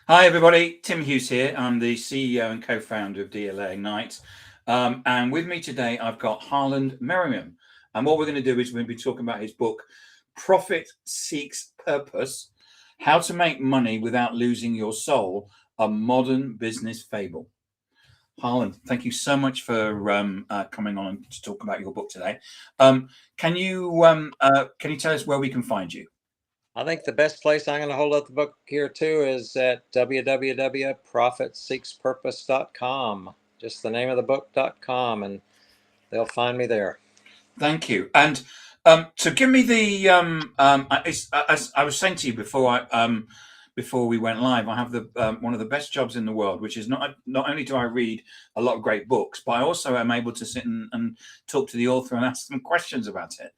Hi, everybody. Tim Hughes here. I'm the CEO and co-founder of DLA Ignite. And with me today, I've got Harland Merriam. And what we're going to do is we're going to be talking about his book, Profit Seeks Purpose, How to Make Money Without Losing Your Soul, a Modern Business Fable. Harland, thank you so much for coming on to talk about your book today. Can you tell us where we can find you? I think the best place I'm going to hold up the book here too is at www.profitseekspurpose.com. Just the name of the book.com, and they'll find me there. Thank you. And so give me the as I was saying to you before we went live, I have the one of the best jobs in the world, which is not only do I read a lot of great books, but I also am able to sit and talk to the author and ask them questions about it.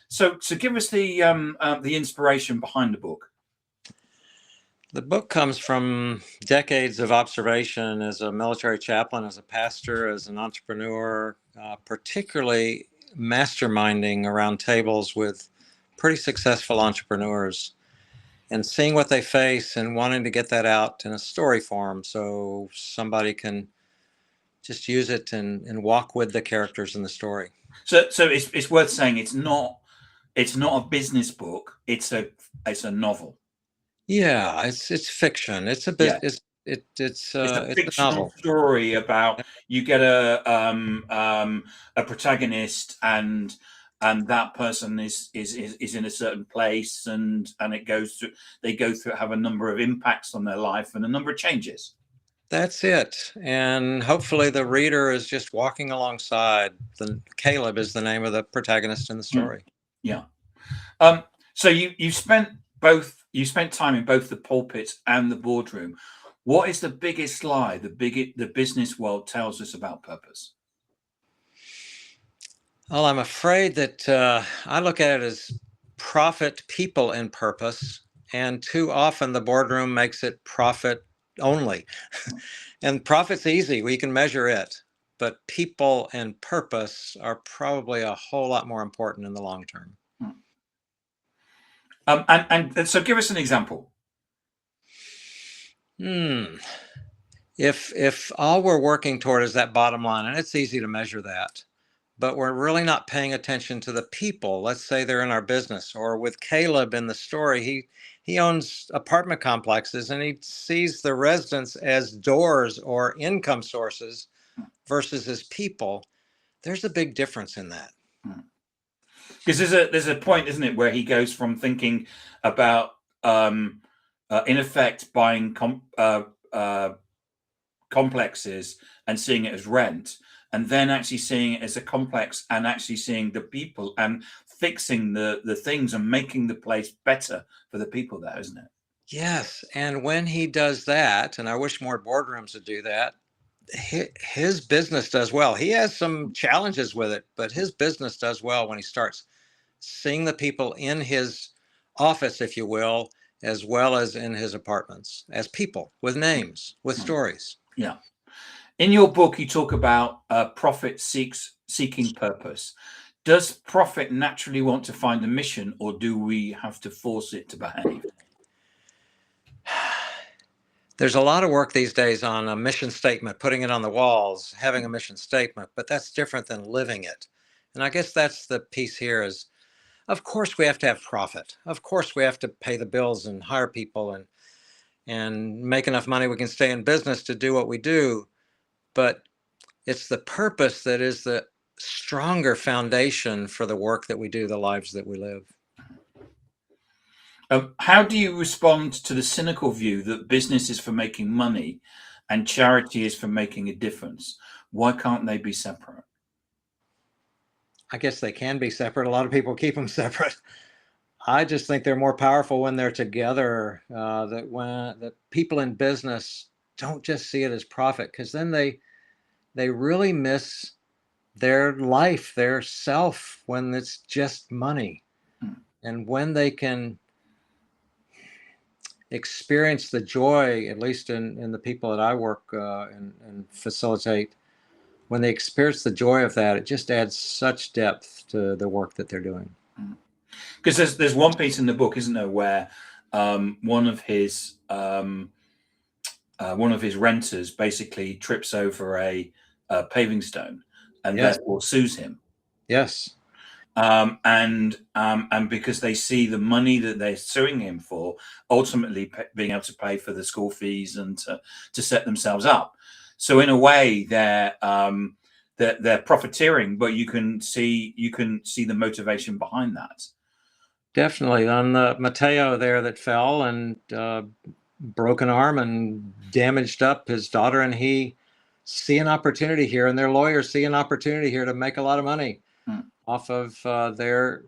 So give us the inspiration behind the book. The book comes from decades of observation as a military chaplain, as a pastor, as an entrepreneur, particularly masterminding around tables with pretty successful entrepreneurs and seeing what they face and wanting to get that out in a story form so somebody can just use it and walk with the characters in the story. So it's worth saying it's not a business book. It's a novel. Yeah, it's fiction. It's a Yeah. bit. It's It's a a fictional novel. story about you get a protagonist and that person is in a certain place and it goes through they go through have a number of impacts on their life and a number of changes. That's it. And hopefully the reader is just walking alongside. Caleb is the name of the protagonist in the story. Yeah. So you spent time in both the pulpit and the boardroom. What is the biggest lie the business world tells us about purpose? Well, I'm afraid that I look at it as profit, people, and purpose. And too often the boardroom makes it profit only. And profit's easy, we can measure it. But people and purpose are probably a whole lot more important in the long term. And so give us an example. If all we're working toward is that bottom line, and it's easy to measure that, but we're really not paying attention to the people. Let's say they're in our business, or with Caleb in the story, he owns apartment complexes and he sees the residents as doors or income sources versus as people. There's a big difference in that. Because there's a point, isn't it, where he goes from thinking about in effect buying complexes and seeing it as rent, and then actually seeing it as a complex and actually seeing the people and fixing the things and making the place better for the people there, isn't it? Yes, and when he does that, and I wish more boardrooms would do that, his business does well. He has some challenges with it, but his business does well when he starts seeing the people in his office, if you will, as well as in his apartments, as people with names, with stories. Yeah. In your book, you talk about profit seeking purpose. Does profit naturally want to find a mission, or do we have to force it to behave? There's a lot of work these days on a mission statement, putting it on the walls, having a mission statement, but that's different than living it. And I guess that's the piece here is, of course, we have to have profit. Of course, we have to pay the bills and hire people and make enough money we can stay in business to do what we do. But it's the purpose that is the stronger foundation for the work that we do, the lives that we live. How do you respond to the cynical view that business is for making money and charity is for making a difference? Why can't they be separate? I guess they can be separate. A lot of people keep them separate. I just think they're more powerful when they're together. That people in business don't just see it as profit, because then they really miss their life, their self, when it's just money. And when they can experience the joy, at least in the people that I work and facilitate, when they experience the joy of that, it just adds such depth to the work that they're doing. Because there's one piece in the book, isn't there, where one of his one of his renters basically trips over a paving stone and Yes. therefore sues him. Yes. And because they see the money that they're suing him for, ultimately being able to pay for the school fees and to set themselves up. So in a way, they're profiteering, but you can see the motivation behind that. Definitely. On the Mateo there that fell and broken arm and damaged up, his daughter and he see an opportunity here, and their lawyers see an opportunity here to make a lot of money off of their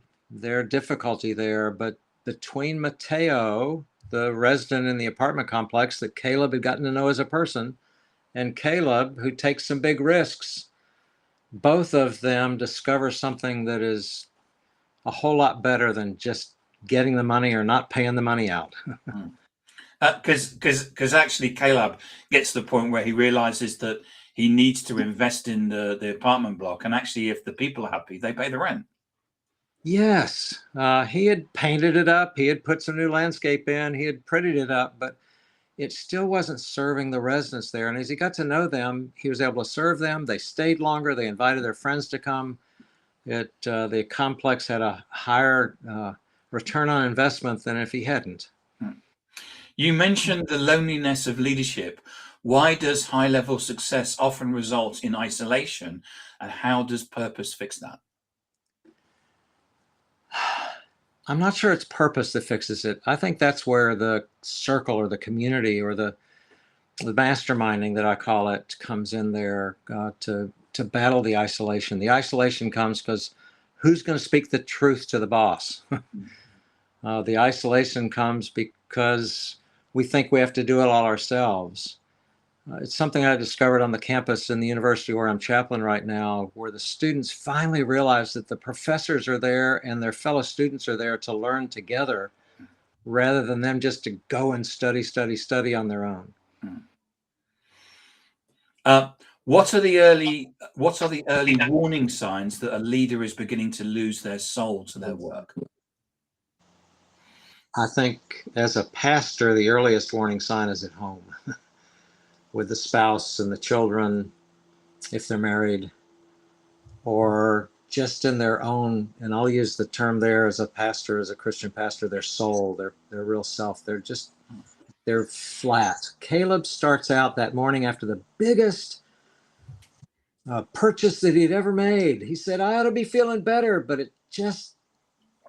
difficulty there. But between Mateo, the resident in the apartment complex that Caleb had gotten to know as a person, and Caleb, who takes some big risks, both of them discover something that is a whole lot better than just getting the money or not paying the money out. Because actually Caleb gets to the point where he realizes that he needs to invest in the apartment block, and actually if the people are happy, they pay the rent. Yes, he had painted it up, he had put some new landscape in, he had prettied it up, but it still wasn't serving the residents there. And as he got to know them, he was able to serve them. They stayed longer, they invited their friends to come. The complex had a higher return on investment than if he hadn't. You mentioned the loneliness of leadership. Why does high-level success often result in isolation, and how does purpose fix that? I'm not sure it's purpose that fixes it. I think that's where the circle or the community or the masterminding that I call it comes in there to battle the isolation. The isolation comes because who's going to speak the truth to the boss? The isolation comes because we think we have to do it all ourselves. It's something I discovered on the campus in the university where I'm chaplain right now, where the students finally realize that the professors are there and their fellow students are there to learn together rather than them just to go and study on their own. What are the early warning signs that a leader is beginning to lose their soul to their work? I think as a pastor, the earliest warning sign is at home with the spouse and the children, if they're married, or just in their own, and I'll use the term there as a pastor, as a Christian pastor, their soul, their real self. They're flat. Caleb starts out that morning after the biggest purchase that he'd ever made. He said, I ought to be feeling better, but it just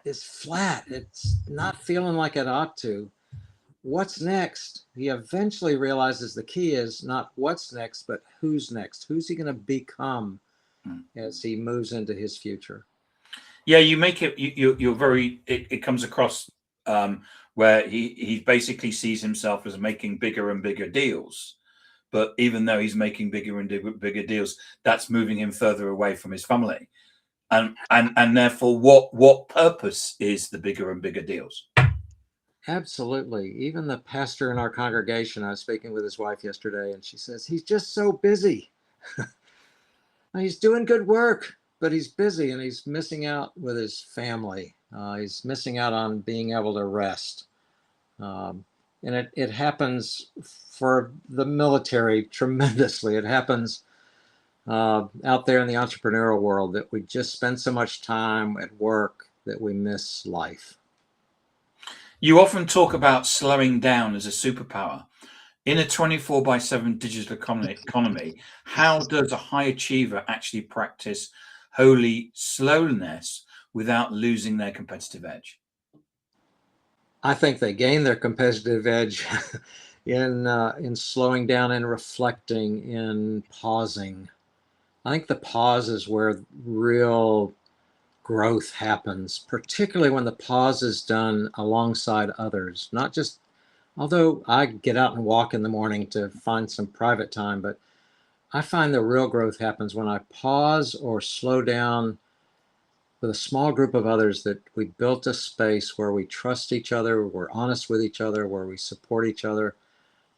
is flat. It's not feeling like it ought to. What's next? He eventually realizes the key is not what's next, but who's next. Who's he going to become as he moves into his future? Yeah, you make it. You're very. It comes across where he basically sees himself as making bigger and bigger deals, but even though he's making bigger and bigger deals, that's moving him further away from his family, and therefore, what purpose is the bigger and bigger deals? Absolutely. Even the pastor in our congregation, I was speaking with his wife yesterday, and she says, he's just so busy. He's doing good work, but he's busy and he's missing out with his family. He's missing out on being able to rest. And it happens for the military tremendously. It happens out there in the entrepreneurial world that we just spend so much time at work that we miss life. You often talk about slowing down as a superpower. In a 24/7 digital economy, how does a high achiever actually practice holy slowness without losing their competitive edge? I think they gain their competitive edge in slowing down and reflecting, in pausing. I think the pause is where real growth happens, particularly when the pause is done alongside others. Not just, although I get out and walk in the morning to find some private time, but I find the real growth happens when I pause or slow down with a small group of others, that we built a space where we trust each other, we're honest with each other, where we support each other.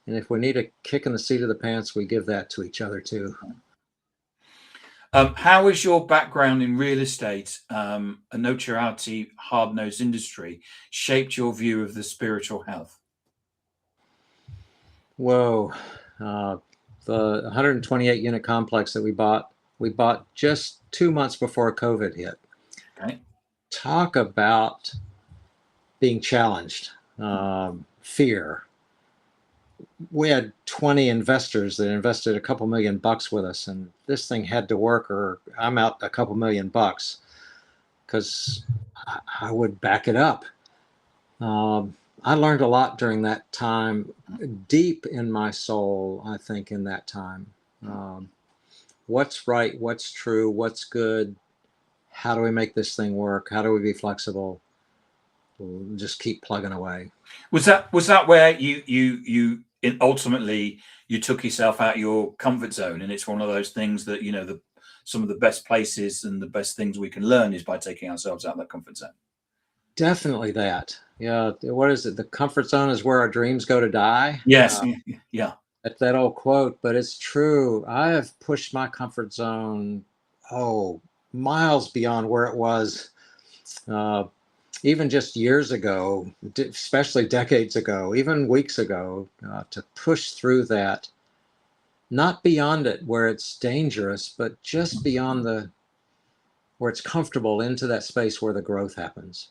And if we need a kick in the seat of the pants, we give that to each other too. How has your background in real estate, a notoriety, hard-nosed industry, shaped your view of the spiritual health? Whoa. Uh, the 128 unit complex that we bought just 2 months before COVID hit. Okay. Talk about being challenged, fear. We had 20 investors that invested a couple $1,000,000 with us, and this thing had to work or I'm out a couple $1,000,000 because I would back it up. I learned a lot during that time, deep in my soul, I think, in that time. What's right, what's true, what's good, how do we make this thing work, how do we be flexible? We'll just keep plugging away. Was that where ultimately you took yourself out your comfort zone, and it's one of those things that some of the best places and the best things we can learn is by taking ourselves out of that comfort zone. Definitely that. Yeah. What is it? The comfort zone is where our dreams go to die. Yes, yeah. That's that old quote, but it's true. I have pushed my comfort zone, miles beyond where it was, uh, even just years ago, especially decades ago, even weeks ago, to push through that, not beyond it where it's dangerous, but just beyond where it's comfortable into that space where the growth happens.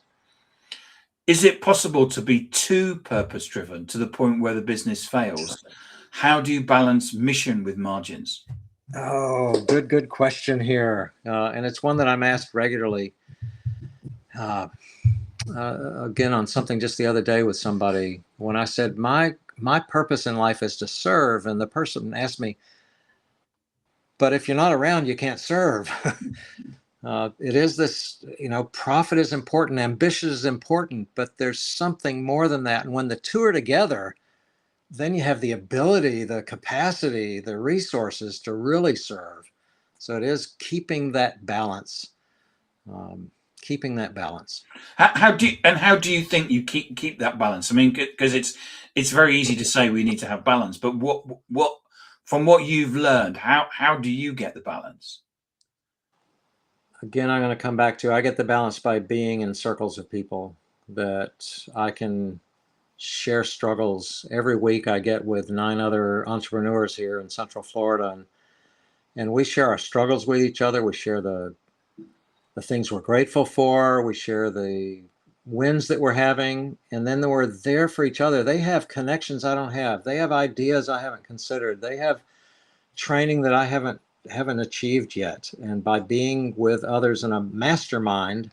Is it possible to be too purpose driven to the point where the business fails? How do you balance mission with margins? Oh, good question here. And it's one that I'm asked regularly. Again, on something just the other day with somebody, when I said my purpose in life is to serve, and the person asked me, "But if you're not around, you can't serve." It is this, profit is important, ambition is important, but there's something more than that. And when the two are together, then you have the ability, the capacity, the resources to really serve. So it is keeping that balance. Um, Keeping that balance. How do you think you keep that balance? I mean, because it's very easy to say we need to have balance, but what from what you've learned, how do you get the balance? Again, I'm going to come back to I get the balance by being in circles of people that I can share struggles. Every week I get with 9 other entrepreneurs here in Central Florida, and we share our struggles with each other. We share the things we're grateful for. We share the wins that we're having, and then we're there for each other. They have connections I don't have. They have ideas I haven't considered. They have training that I haven't achieved yet. And by being with others in a mastermind,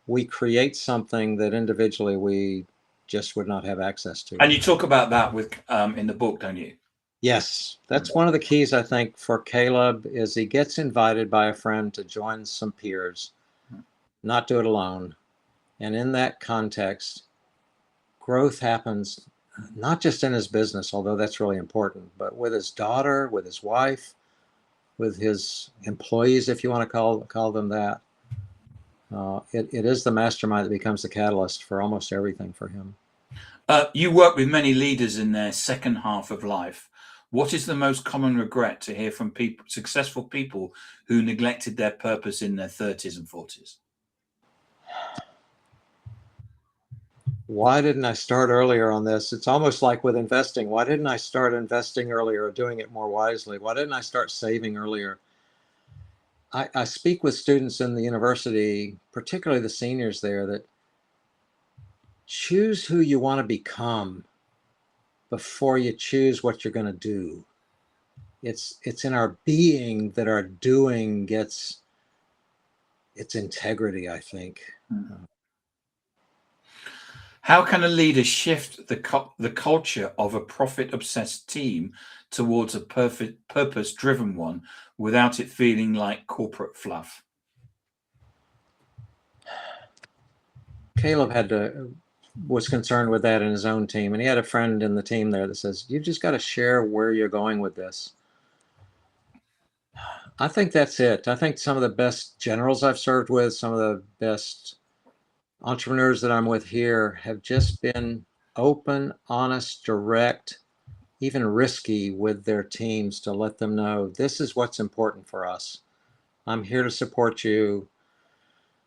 we create something that individually we just would not have access to. And you talk about that with in the book, don't you? Yes, that's one of the keys, I think, for Caleb is he gets invited by a friend to join some peers, not do it alone. And in that context, growth happens not just in his business, although that's really important, but with his daughter, with his wife, with his employees, if you want to call them that. It is the mastermind that becomes the catalyst for almost everything for him. You work with many leaders in their second half of life. What is the most common regret to hear from successful people who neglected their purpose in their 30s and 40s? Why didn't I start earlier on this? It's almost like with investing. Why didn't I start investing earlier or doing it more wisely? Why didn't I start saving earlier? I speak with students in the university, particularly the seniors there, that choose who you want to become before you choose what you're going to do. It's in our being that our doing gets its integrity, I think. How can a leader shift the culture of a profit-obsessed team towards a perfect purpose-driven one without it feeling like corporate fluff? Caleb was concerned with that in his own team, and he had a friend in the team there that says, "You just got to share where you're going with this." I think that's it. I think some of the best generals I've served with, some of the best entrepreneurs that I'm with here have just been open, honest, direct, even risky with their teams to let them know this is what's important for us. I'm here to support you.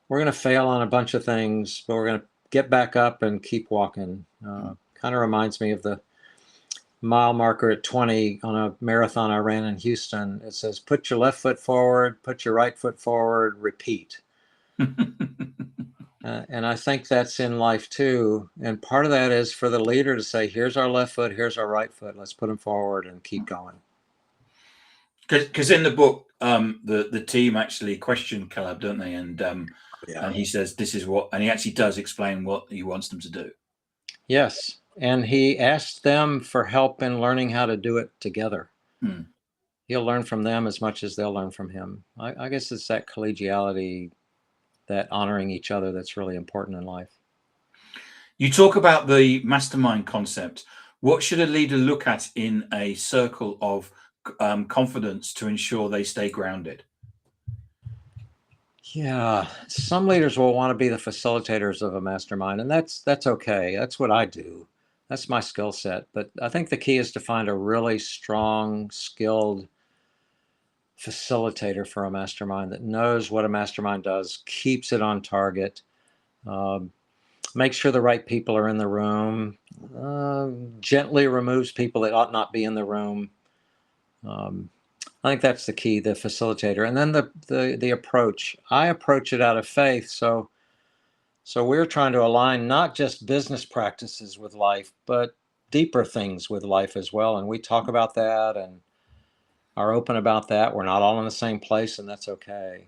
We're going to fail on a bunch of things, but we're going to get back up and keep walking. Kind of reminds me of the mile marker at 20 on a marathon I ran in Houston. It says, put your left foot forward, put your right foot forward, repeat. And I think that's in life too. And part of that is for the leader to say, here's our left foot, here's our right foot. Let's put them forward and keep going. Because in the book, the team actually question Caleb, don't they? And he says this is what, and he actually does explain what he wants them to do. Yes, and he asked them for help in learning how to do it together. He'll learn from them as much as they'll learn from him. I guess it's that collegiality, that honoring each other, that's really important in life. You talk about the mastermind concept. What should a leader look at in a circle of confidence to ensure they stay grounded? Yeah, some leaders will want to be the facilitators of a mastermind, and that's okay. That's what I do. That's my skill set. But I think the key is to find a really strong, skilled facilitator for a mastermind that knows what a mastermind does, keeps it on target, make sure the right people are in the room, gently removes people that ought not be in the room. I think that's the key, the facilitator. And then the approach. I approach it out of faith. So we're trying to align not just business practices with life, but deeper things with life as well. And we talk about that and are open about that. We're not all in the same place, and that's okay.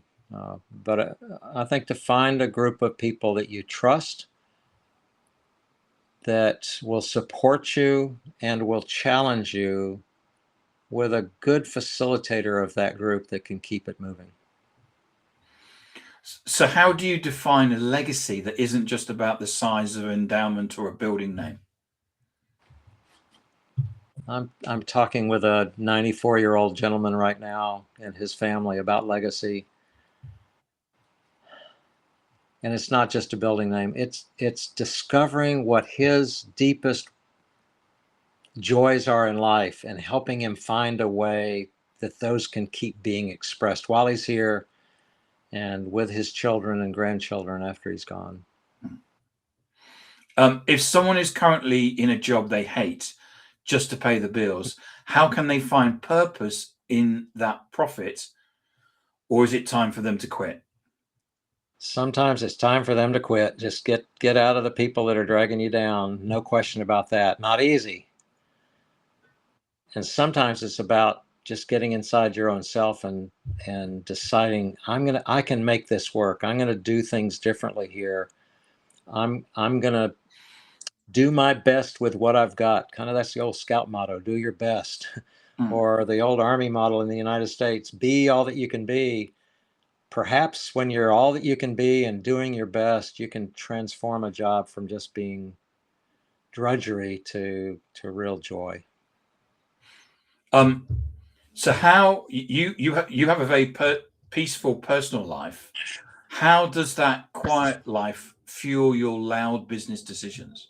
But I think to find a group of people that you trust, that will support you and will challenge you, with a good facilitator of that group that can keep it moving. So how do you define a legacy that isn't just about the size of an endowment or a building name? I'm talking with a 94-year-old gentleman right now and his family about legacy. And it's not just a building name. It's discovering what his deepest joys are in life and helping him find a way that those can keep being expressed while he's here and with his children and grandchildren after he's gone. If someone is currently in a job they hate just to pay the bills, how can they find purpose in that profit? Or is it time for them to quit? Sometimes it's time for them to quit. Just get out of the people that are dragging you down. No question about that. Not easy. And sometimes it's about just getting inside your own self and deciding I can make this work. I'm gonna do things differently here. I'm gonna do my best with what I've got. Kind of that's the old scout motto, do your best. Or the old Army model in the United States, be all that you can be. Perhaps when you're all that you can be and doing your best, you can transform a job from just being drudgery to real joy. So how you have a very peaceful personal life. How does that quiet life fuel your loud business decisions?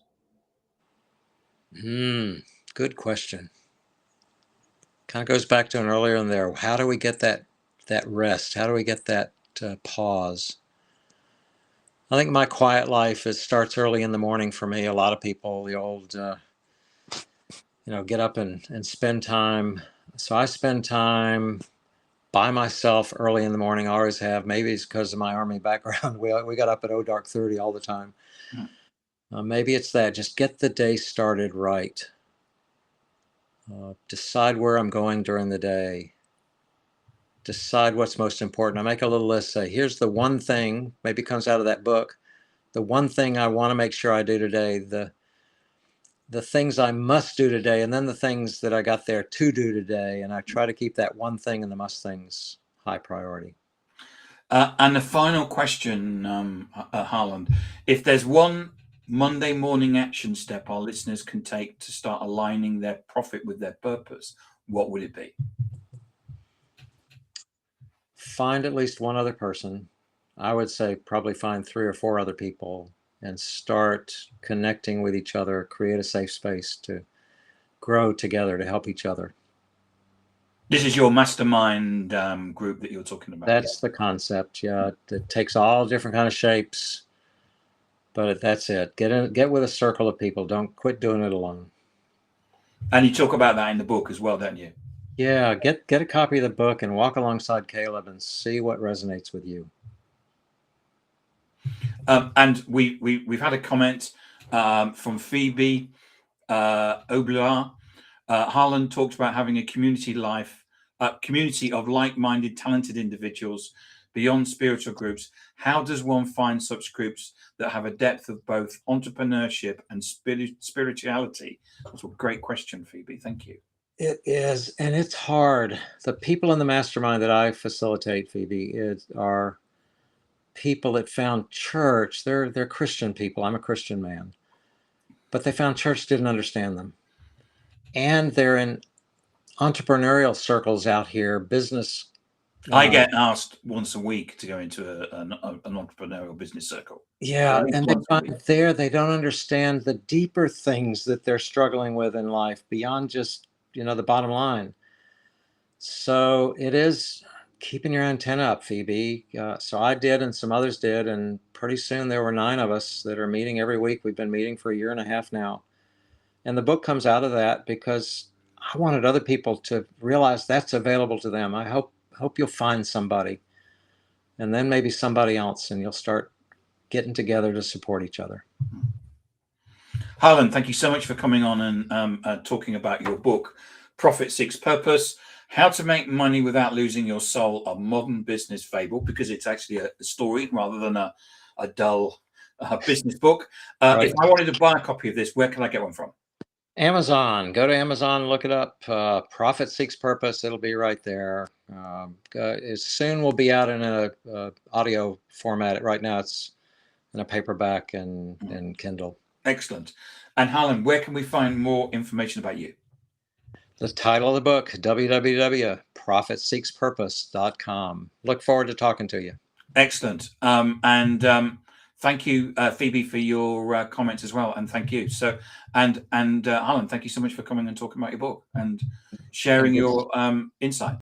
Good question. Kind of goes back to an earlier in there. How do we get that rest? How do we get that pause? I think my quiet life, it starts early in the morning for me. A lot of people, the old, get up and spend time. So I spend time by myself early in the morning. I always have. Maybe it's because of my Army background. We got up at dark 30 all the time. Maybe it's that. Just get the day started right. Decide where I'm going during the day. Decide what's most important. I make a little list. Say, here's the one thing. Maybe it comes out of that book. The one thing I want to make sure I do today. The things I must do today, and then the things that I got there to do today. And I try to keep that one thing and the must things high priority. And the final question, Harland, if there's one Monday morning action step our listeners can take to start aligning their profit with their purpose, what would it be? Find at least one other person. I would say probably find 3 or 4 other people and start connecting with each other, create a safe space to grow together, to help each other. This is your mastermind group that you're talking about. That's the concept. Yeah, it takes all different kind of shapes, but that's it. Get with a circle of people. Don't quit doing it alone. And you talk about that in the book as well, don't you? Yeah, get a copy of the book and walk alongside Caleb and see what resonates with you. And we've had a comment from Phoebe Oblar. Harland talked about having a community of like-minded, talented individuals beyond spiritual groups. How does one find such groups that have a depth of both entrepreneurship and spirituality? That's a great question, Phoebe. Thank you. It is, and it's hard. The people in the mastermind that I facilitate, Phoebe, are people that found church. They're Christian people. I'm a Christian man, but they found church didn't understand them, and they're in entrepreneurial circles out here, business. I get asked once a week to go into an entrepreneurial business circle. Yeah, and they find there they don't understand the deeper things that they're struggling with in life beyond just, the bottom line. So it is keeping your antenna up, Phoebe. So I did, and some others did, and pretty soon there were 9 of us that are meeting every week. We've been meeting for a year and a half now. And the book comes out of that because I wanted other people to realize that's available to them. I hope you'll find somebody, and then maybe somebody else, and you'll start getting together to support each other. Harland, thank you so much for coming on and talking about your book, Profit Seeks Purpose: How to Make Money Without Losing Your Soul, a modern business fable, because it's actually a story rather than a dull business book. Right. If I wanted to buy a copy of this, where can I get one from? Amazon. Go to Amazon, look it up. Profit Seeks Purpose. It'll be right there. Soon we'll be out in a audio format. Right now it's in a paperback and Kindle. Excellent. And Harland, where can we find more information about you? The title of the book, www.profitseekspurpose.com. Look forward to talking to you. Excellent. Thank you, Phoebe, for your comments as well. And thank you. So, and Harland, thank you so much for coming and talking about your book and sharing your insight.